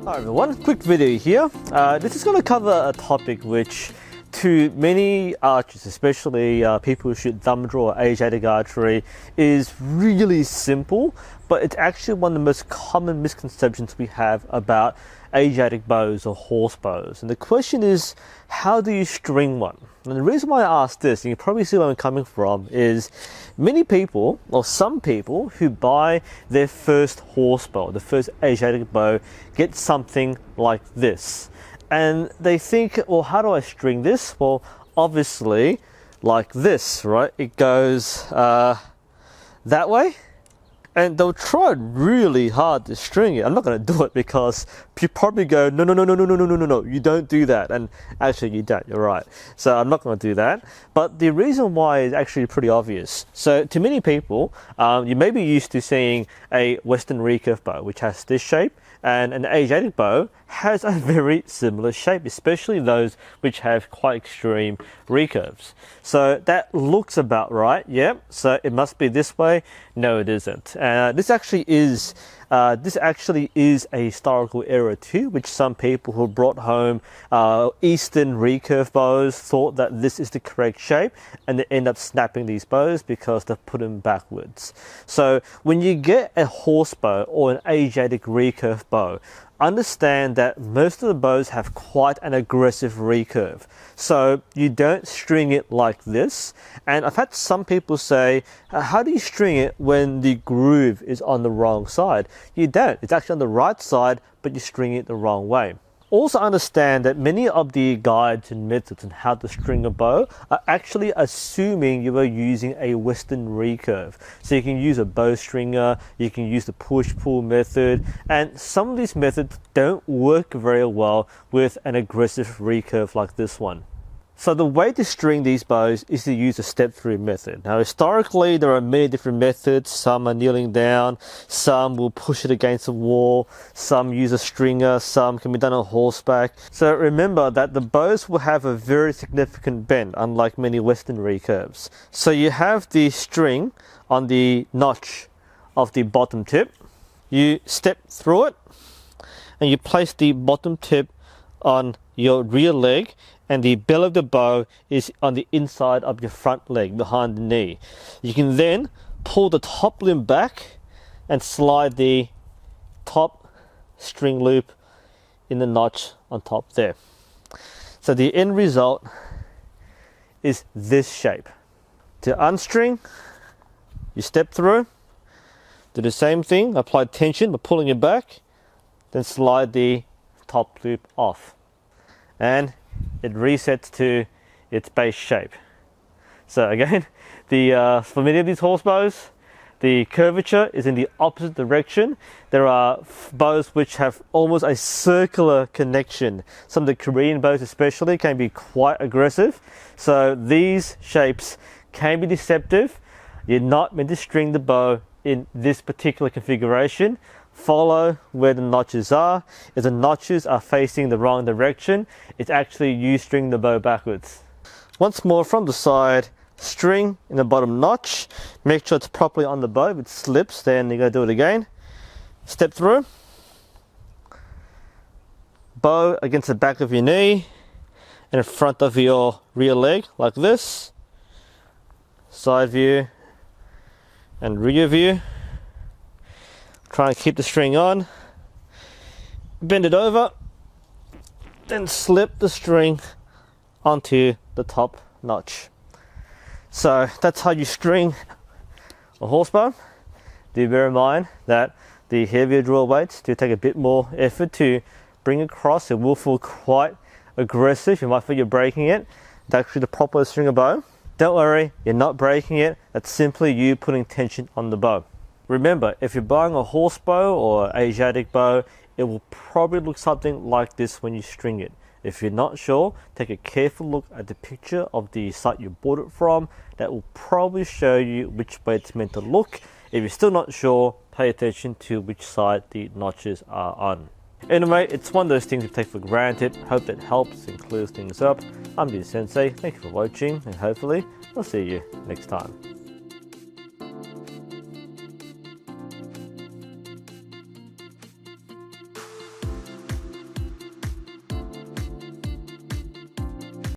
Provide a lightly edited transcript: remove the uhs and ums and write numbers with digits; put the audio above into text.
Hi everyone, quick video here. This is going to cover a topic which to many archers, especially people who shoot thumb draw or Asiatic archery, is really simple, but it's actually one of the most common misconceptions we have about Asiatic bows or horse bows. And the question is, how do you string one? And the reason why I ask this, and you probably see where I'm coming from, is many people, or some people, who buy their first horse bow, the first Asiatic bow, get something like this. And they think, well, how do I string this? Well, obviously, like this, right? It goes that way. And they'll try really hard to string it. I'm not going to do it because you probably go, no, you don't do that. And actually you don't, you're right. So I'm not going to do that. But the reason why is actually pretty obvious. So to many people, you may be used to seeing a Western recurve bow, which has this shape, and an Asiatic bow has a very similar shape, especially those which have quite extreme recurves. So that looks about right, yeah. So it must be this way. No, it isn't. This actually is a historical error too, which some people who brought home Eastern recurve bows thought that this is the correct shape, and they end up snapping these bows because they put them backwards. So when you get a horse bow or an Asiatic recurve bow, understand that most of the bows have quite an aggressive recurve. So you don't string it like this. And I've had some people say, how do you string it when the groove is on the wrong side? You don't. It's actually on the right side, but you string it the wrong way. Also understand that many of the guides and methods on how to string a bow are actually assuming you are using a Western recurve. So you can use a bow stringer, you can use the push-pull method, and some of these methods don't work very well with an aggressive recurve like this one. So the way to string these bows is to use a step-through method. Now historically there are many different methods. Some are kneeling down, some will push it against a wall, some use a stringer, some can be done on horseback. So remember that the bows will have a very significant bend, unlike many Western recurves. So you have the string on the notch of the bottom tip. You step through it and you place the bottom tip on your rear leg, and the bell of the bow is on the inside of your front leg, behind the knee. You can then pull the top limb back and slide the top string loop in the notch on top there. So the end result is this shape. To unstring, you step through, do the same thing, apply tension by pulling it back, then slide the top loop off, and it resets to its base shape. So again, for many of these horse bows, the curvature is in the opposite direction. There are bows which have almost a circular connection. Some of the Korean bows especially can be quite aggressive. So these shapes can be deceptive. You're not meant to string the bow in this particular configuration. Follow where the notches are. If the notches are facing the wrong direction, it's actually you string the bow backwards. Once more from the side, string in the bottom notch. Make sure it's properly on the bow. If it slips, then you gotta do it again. Step through. Bow against the back of your knee and in front of your rear leg, like this. Side view and rear view. Try and keep the string on, bend it over, then slip the string onto the top notch. So that's how you string a horse bow. Do bear in mind that the heavier draw weights do take a bit more effort to bring across. It will feel quite aggressive. You might feel you're breaking it. It's actually the proper string a bow. Don't worry, you're not breaking it. That's simply you putting tension on the bow. Remember, if you're buying a horse bow or Asiatic bow, it will probably look something like this when you string it. If you're not sure, take a careful look at the picture of the site you bought it from. That will probably show you which way it's meant to look. If you're still not sure, pay attention to which side the notches are on. Anyway, it's one of those things you take for granted. Hope that helps and clears things up. I'm NUSensei. Thank you for watching, and hopefully I'll see you next time.